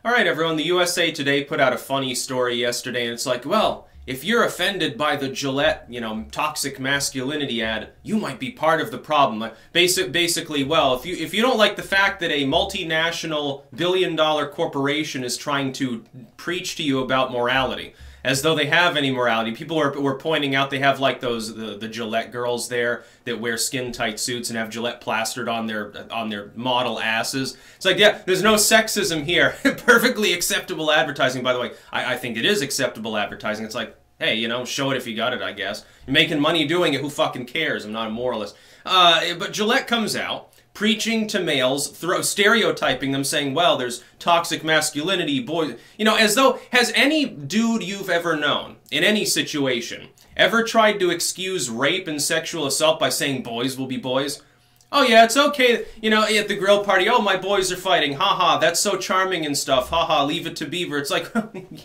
All right, everyone, the USA Today put out a funny story yesterday, and it's like, well, if you're offended by the Gillette, toxic masculinity ad, you might be part of the problem. Like, basically, well, if you don't like the fact that a multinational billion-dollar corporation is trying to preach to you about morality, as though they have any morality. People were pointing out they have like the Gillette girls there that wear skin-tight suits and have Gillette plastered on their model asses. It's like, yeah, there's no sexism here. Perfectly acceptable advertising. By the way, I think it is acceptable advertising. It's like, hey, show it if you got it, I guess. You're making money doing it, who fucking cares? I'm not a moralist. But Gillette comes out preaching to males, stereotyping them, saying, well, there's toxic masculinity, boys, as though, has any dude you've ever known, in any situation, ever tried to excuse rape and sexual assault by saying boys will be boys? Oh yeah, it's okay, at the grill party, oh, my boys are fighting, haha, that's so charming and stuff, haha, leave it to Beaver. It's like,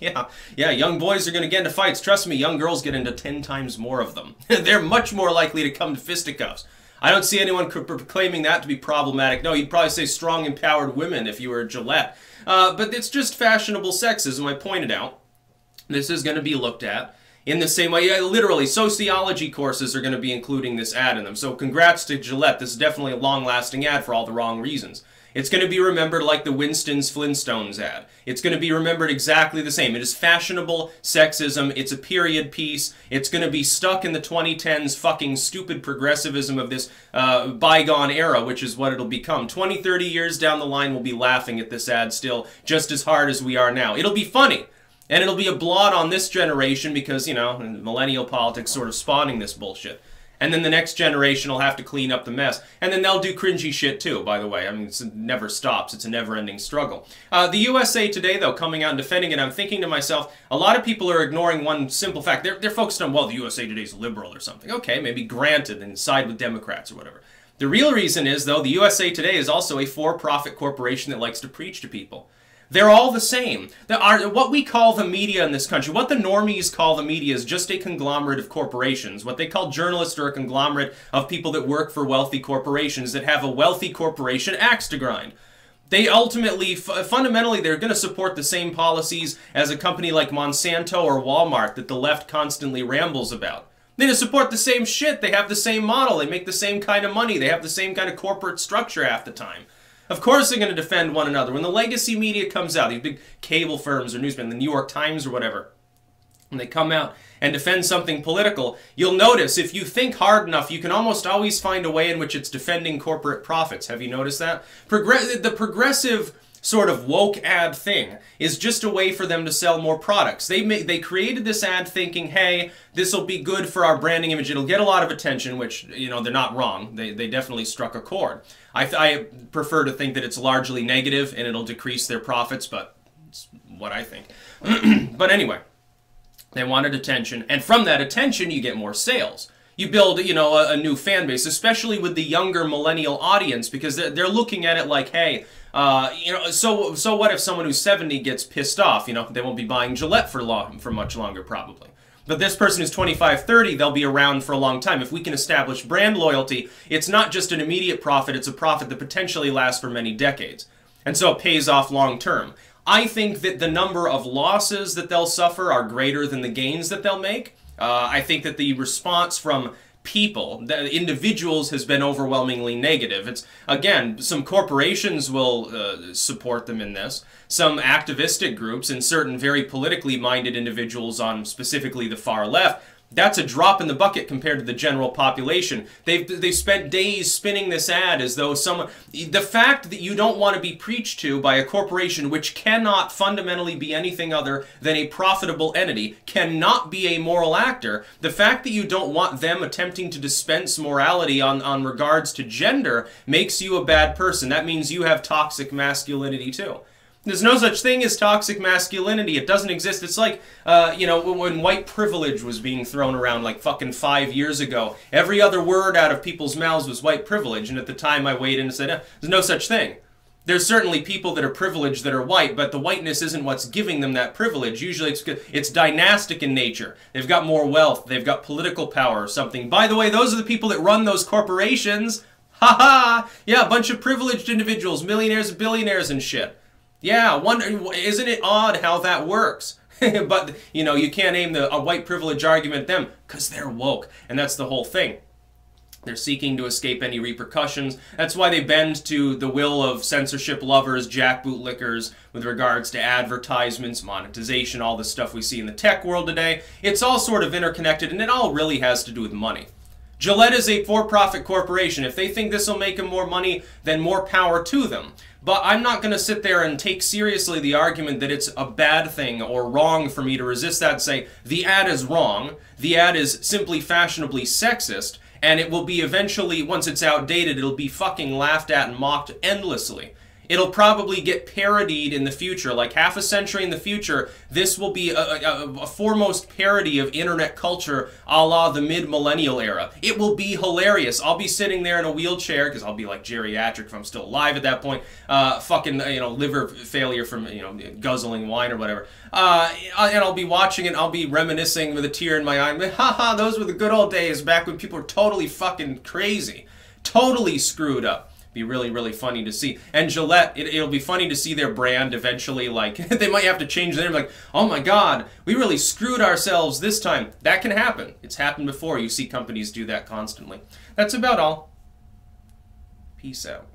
yeah, young boys are gonna get into fights, trust me, young girls get into 10 times more of them. They're much more likely to come to fisticuffs. I don't see anyone claiming that to be problematic. No, you'd probably say strong, empowered women if you were Gillette. But it's just fashionable sexism, I pointed out. This is going to be looked at in the same way. Yeah, literally, sociology courses are going to be including this ad in them. So congrats to Gillette. This is definitely a long-lasting ad for all the wrong reasons. It's going to be remembered like the Winston's Flintstones ad. It's going to be remembered exactly the same. It is fashionable sexism. It's a period piece. It's going to be stuck in the 2010s fucking stupid progressivism of this bygone era, which is what it'll become. 20, 30 years down the line, we'll be laughing at this ad still just as hard as we are now. It'll be funny. And it'll be a blot on this generation because, millennial politics sort of spawning this bullshit. And then the next generation will have to clean up the mess. And then they'll do cringy shit too, by the way. I mean, it never stops. It's a never-ending struggle. The USA Today, though, coming out and defending it, I'm thinking to myself, a lot of people are ignoring one simple fact. They're focused on, well, the USA Today's liberal or something. Okay, maybe granted, and side with Democrats or whatever. The real reason is, though, the USA Today is also a for-profit corporation that likes to preach to people. They're all the same. What we call the media in this country, what the normies call the media, is just a conglomerate of corporations. What they call journalists are a conglomerate of people that work for wealthy corporations that have a wealthy corporation axe to grind. They ultimately, fundamentally, they're going to support the same policies as a company like Monsanto or Walmart that the left constantly rambles about. They just support the same shit. They have the same model. They make the same kind of money. They have the same kind of corporate structure half the time. Of course they're going to defend one another. When the legacy media comes out, these big cable firms or newsmen, the New York Times or whatever, when they come out and defend something political, you'll notice if you think hard enough, you can almost always find a way in which it's defending corporate profits. Have you noticed that? The progressive sort of woke ad thing is just a way for them to sell more products. They created this ad thinking, hey, this will be good for our branding image. It'll get a lot of attention, which, they're not wrong. They definitely struck a chord. I prefer to think that it's largely negative and it'll decrease their profits, but it's what I think. But anyway, they wanted attention, and from that attention, you get more sales. You build, a new fan base, especially with the younger millennial audience, because they're looking at it like, hey, so what if someone who's 70 gets pissed off? They won't be buying Gillette for much longer, probably. But this person who's 25, 30, they'll be around for a long time. If we can establish brand loyalty, it's not just an immediate profit, it's a profit that potentially lasts for many decades. And so it pays off long term. I think that the number of losses that they'll suffer are greater than the gains that they'll make. I think that the response from people, the individuals, has been overwhelmingly negative. It's, again, some corporations will support them in this. Some activistic groups and certain very politically minded individuals on specifically the far left, that's a drop in the bucket compared to the general population. They've spent days spinning this ad as though the fact that you don't want to be preached to by a corporation which cannot fundamentally be anything other than a profitable entity, cannot be a moral actor, the fact that you don't want them attempting to dispense morality on regards to gender makes you a bad person. That means you have toxic masculinity too. There's no such thing as toxic masculinity. It doesn't exist. It's like, when white privilege was being thrown around like fucking 5 years ago, every other word out of people's mouths was white privilege, and at the time I weighed in and said, there's no such thing. There's certainly people that are privileged that are white, but the whiteness isn't what's giving them that privilege. Usually it's dynastic in nature. They've got more wealth. They've got political power or something. By the way, those are the people that run those corporations. Ha ha! Yeah, a bunch of privileged individuals, millionaires and billionaires and shit. Yeah, isn't it odd how that works? But, you know, you can't aim a white privilege argument at them because they're woke. And that's the whole thing. They're seeking to escape any repercussions. That's why they bend to the will of censorship lovers, jackbootlickers, with regards to advertisements, monetization, all the stuff we see in the tech world today. It's all sort of interconnected, and it all really has to do with money. Gillette is a for-profit corporation. If they think this will make them more money, then more power to them. But I'm not going to sit there and take seriously the argument that it's a bad thing or wrong for me to resist that and say, the ad is wrong, the ad is simply fashionably sexist, and it will be eventually, once it's outdated, it'll be fucking laughed at and mocked endlessly. It'll probably get parodied in the future. Like half a century in the future, this will be a foremost parody of internet culture a la the mid-millennial era. It will be hilarious. I'll be sitting there in a wheelchair, because I'll be like geriatric if I'm still alive at that point, fucking, you know, liver failure from, you know, guzzling wine or whatever. And I'll be watching it, I'll be reminiscing with a tear in my eye. Haha, those were the good old days back when people were totally fucking crazy. Totally screwed up. Be really, really funny to see. And Gillette, it'll be funny to see their brand eventually, like, they might have to change their name, like, oh my god, we really screwed ourselves this time. That can happen. It's happened before. You see companies do that constantly. That's about all. Peace out.